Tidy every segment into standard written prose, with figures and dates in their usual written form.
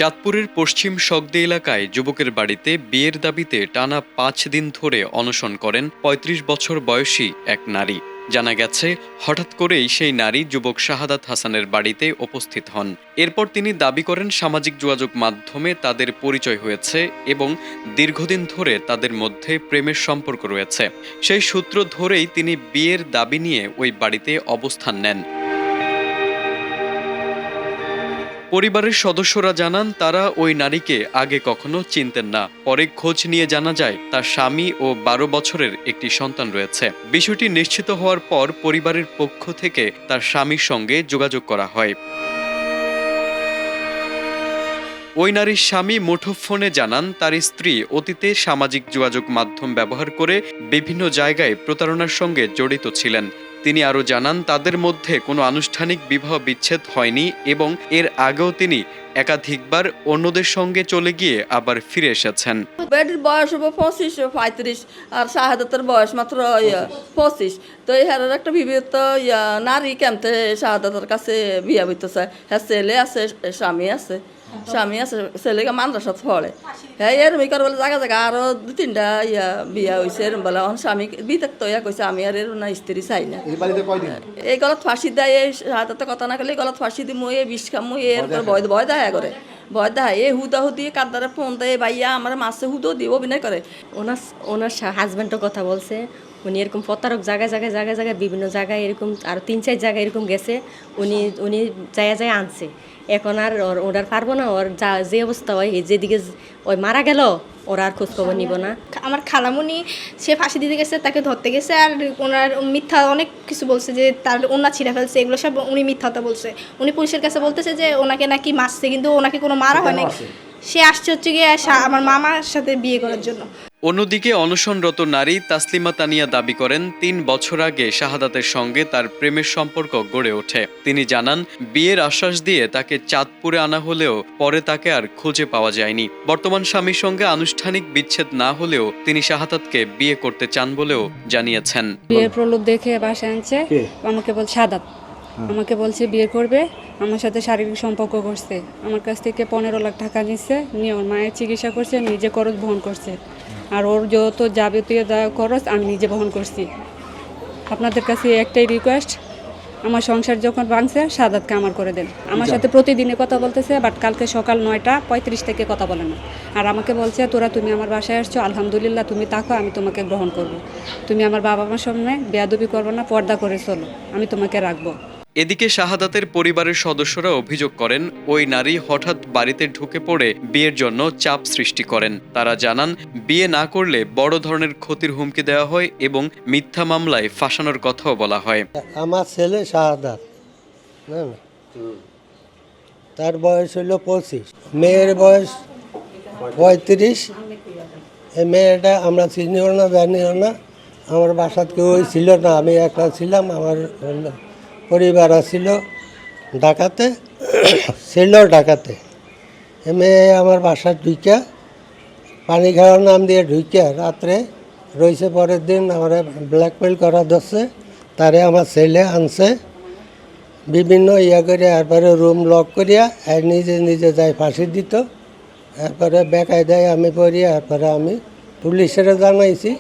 চাঁদপুরের পশ্চিম শগদি এলাকায় যুবকের বাড়িতে বিয়ের দাবিতে টানা ৫ দিন ধরে অনশন করেন ৩৫ বছর বয়সী এক নারী। জানা গেছে, হঠাৎ করেই সেই নারী যুবক শাহাদাত হাসানের বাড়িতে উপস্থিত হন। এরপর তিনি দাবি করেন সামাজিক যোগাযোগ মাধ্যমে তাদের পরিচয় হয়েছে এবং দীর্ঘদিন ধরে তাদের মধ্যে প্রেমের সম্পর্ক রয়েছে। সেই সূত্র ধরেই তিনি বিয়ের দাবি নিয়ে ওই বাড়িতে অবস্থান নেন। পরিবারের সদস্যরা জানান, তারা ওই নারীকে আগে কখনো চিনতেন না। পরে খোঁজ নিয়ে জানা যায় তার স্বামী ও ১২ বছরের একটি সন্তান রয়েছে। বিষয়টি নিশ্চিত হওয়ার পর পরিবারের পক্ষ থেকে তার স্বামীর সঙ্গে যোগাযোগ করা হয়। ওই নারীর স্বামী মুঠোফোনে জানান, তার স্ত্রী অতীতে সামাজিক যোগাযোগ মাধ্যম ব্যবহার করে বিভিন্ন জায়গায় প্রতারণার সঙ্গে জড়িত ছিলেন। তিনি আরও জানান, তাদের মধ্যে কোনো আনুষ্ঠানিক বিবাহ বিচ্ছেদ হয়নি এবং এর আগেও তিনি একাধিকবার অন্যদের সঙ্গে চলে গিয়ে আবার ফিরে এসেছেন। বেডির বয়স হবে ২৫-৩৫ আর শাহাদাতের বয়স মাত্র ২৫। তো এই হারের একটা বিবাহিত নারী কেমতে শাহাদাতের কাছে বিয়া বইতেছে। হ্যাঁ, ছেলে আছে, স্বামী আছে, ছেলেকে মাদ্রাসাত পড়ে। হ্যাঁ, এরম কর বলে জায়গা জায়গা আরো ২-৩টা বিয়া হয়েছে। এরম বলে স্বামী বিতাক তো কইছে আমি আর এর না স্ত্রী চাই না। এই গলত ফাঁসি দেয়, এই শাহাদাতের কথা না করলে গলত ফাঁসি দিমু, এই বিষ খামু, এর ভয় দেয় করে ভয় দেয়। এই হুদাহুদি কাদ্দারে ফোন দেয়, ভাইয়া আমার মাসে হুদো দিয়ে অভিনয় করে। ওনার হাজব্যান্ডও কথা বলছে, উনি এরকম প্রতারক জায়গায় বিভিন্ন জায়গায় এরকম আরও ৩-৪ জায়গায় এরকম গেছে। উনি জায়গায় আনছে। এখন আর ওরা পারবো না, ওর যে অবস্থা হয়, যেদিকে ওই মারা গেল ওরা আর খোঁজখবর নিব না। আমার খালামুনি সে ফাঁসি দিতে গেছে, তাকে ধরতে গেছে, আর ওনার মিথ্যা অনেক কিছু বলছে যে তার ওনা ছিঁড়ে ফেলছে, এগুলো সব উনি মিথ্যাটা বলছে। উনি পুলিশের কাছে বলতেছে যে ওনাকে নাকি মারছে, কিন্তু ওনাকে কোনো মারা হয় না। সে আসছে হচ্ছে গিয়ে আমার মামার সাথে বিয়ে করার জন্য। অন্যদিকে অনশনরত নারী তাসলিমা তানিয়া দাবি করেন, ৩ বছর আগে শাহাদাতের সঙ্গে তার প্রেমের সম্পর্ক গড়ে ওঠে। তিনি জানান, বিয়ের আশ্বাস দিয়ে তাকে চাঁদপুরে আনা হলেও পরে তাকে আর খুঁজে পাওয়া যায়নি। বর্তমান স্বামীর সঙ্গে আনুষ্ঠানিক বিচ্ছেদ না হলেও তিনি শাহাদাতকে বিয়ে করতে চান বলেও জানিয়েছেন। বিয়ের প্রলোভ দেখে বাসায় আনছে, আমাকে বল শাহাদাত আমাকে বলছে বিয়ে করবে, আমার সাথে শারীরিক সম্পর্ক করছে। আমার কাছ থেকে ১৫ লাখ টাকা নিচ্ছে, নিয়ে ওর মায়ের চিকিৎসা করছে, নিজে খরচ বহন করছে। আর ওর যত যাবতীয় খরচ আমি নিজে বহন করছি। আপনাদের কাছে একটাই রিকোয়েস্ট, আমার সংসার যখন ভাঙছে শাহাদাতকে আমার করে দেন। আমার সাথে প্রতিদিনে কথা বলতেছে, বাট কালকে সকাল ৯:৩৫ থেকে কথা বলে না। আর আমাকে বলছে, তুমি আমার বাসায় আসছো, আলহামদুলিল্লাহ, তুমি থাকো, আমি তোমাকে গ্রহণ করব। তুমি আমার বাবা মার সামনে বেয়াদবি করবো না, পর্দা করে চলো, আমি তোমাকে রাখবো। এদিকে শাহাদাতের পরিবারের সদস্যরা অভিযোগ করেন, ওই নারী হঠাৎ বাড়িতে ঢুকে পড়ে বিয়ের জন্য চাপ সৃষ্টি করেন। তারা জানান, বিয়ে না করলে বড় ধরনের ক্ষতির হুমকি দেওয়া হয় এবং মিথ্যা মামলায় ফাঁসানোর কথাও বলা হয়। আমার ছেলে শাহাদাত, তার বয়স হলো ২৫, মেয়ের বয়স ৩৫। এই মেয়েটা আমরা চিনিও না, জানিও না। আমার বাসাত কেউ ছিল না, আমি একটা ছিলাম। আমার পরিবার ছিল ঢাকাতে, এ মেয়ে আমার বাসায় ঢুইকা পানি খাওয়ার নাম দিয়ে ঢুইকা রাত্রে রয়েছে। পরের দিন আমার ব্ল্যাকমেল করা ধরছে, তারে আমার ছেলে আনছে বিভিন্ন করে, এরপরে রুম লক করিয়া নিজে যাই ফাঁসি দিত। এরপরে বেকায় দেয় আমি পড়ি, এরপরে আমি পুলিশের জানাইছি।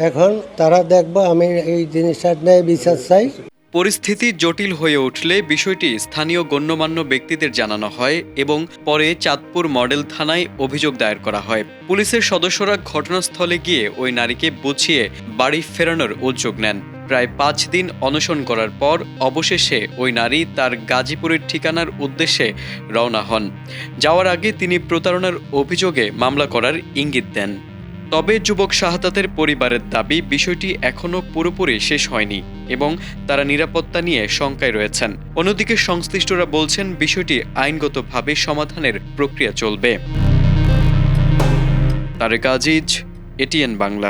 এখন তারা দেখবো, আমি এই জিনিসটার ন্যায় বিচার চাই। পরিস্থিতি জটিল হয়ে উঠলে বিষয়টি স্থানীয় গণ্যমান্য ব্যক্তিদের জানানো হয় এবং পরে চাঁদপুর মডেল থানায় অভিযোগ দায়ের করা হয়। পুলিশের সদস্যরা ঘটনাস্থলে গিয়ে ওই নারীকে বুঝিয়ে বাড়ি ফেরানোর উদ্যোগ নেন। প্রায় ৫ দিন অনশন করার পর অবশেষে ওই নারী তার গাজীপুরের ঠিকানার উদ্দেশ্যে রওনা হন। যাওয়ার আগে তিনি প্রতারণার অভিযোগে মামলা করার ইঙ্গিত দেন। তবে যুবক শাহাদাতের পরিবারের দাবি, বিষয়টি এখনও পুরোপুরি শেষ হয়নি এবং তারা নিরাপত্তা নিয়ে শঙ্কায় রয়েছেন। অন্যদিকে সংশ্লিষ্টরা বলছেন, বিষয়টি আইনগতভাবে সমাধানের প্রক্রিয়া চলবে। তারেক আজিজ, এটিএন বাংলা।